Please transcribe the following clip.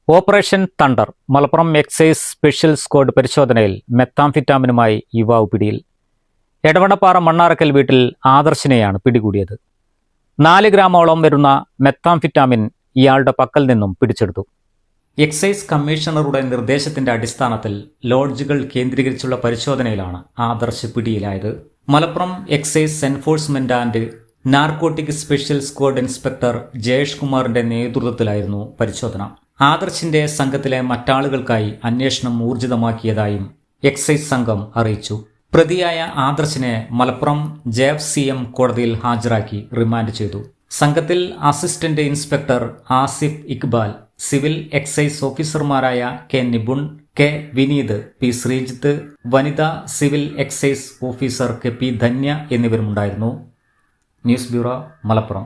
Operation thunder Malappuram excise special squad പരിശോധനയിൽ മെത്താംഫിറ്റാമിനുമായി യുവാവ് പിടിയിൽ. എടവണ്ണപ്പാറ മണ്ണാറക്കൽ വീട്ടിൽ ആദർശിനെയാണ് പിടികൂടിയത്. 4 ഗ്രാമോളം വരുന്ന മെത്താംഫിറ്റാമിൻ ഇയാളുടെ പക്കൽ നിന്നും പിടിച്ചെടുത്തു. എക്സൈസ് കമ്മീഷണറുടെ നിർദ്ദേശത്തിന്റെ അടിസ്ഥാനത്തിൽ ലോഡ്ജുകൾ കേന്ദ്രീകരിച്ചുള്ള പരിശോധനയിലാണ് ആദർശ് പിടിയിലായത്. Malappuram excise enforcement and narcotic special squad inspector Jayesh കുമാറിന്റെ നേതൃത്വത്തിലായിരുന്നു പരിശോധന. ആദർശിന്റെ സംഘത്തിലെ മറ്റാളുകൾക്കായി അന്വേഷണം ഊർജിതമാക്കിയതായും എക്സൈസ് സംഘം അറിയിച്ചു. പ്രതിയായ ആദർശിനെ മലപ്പുറം JFCM കോടതിയിൽ ഹാജരാക്കി റിമാൻഡ് ചെയ്തു. സംഘത്തിൽ assistant inspector Asif Iqbal, civil excise ഓഫീസർമാരായ K Nipun, K Vineeth, P Sreejith, വനിതാ civil excise officer P Dhanya എന്നിവരുമുണ്ടായിരുന്നു. News bureau, Malappuram.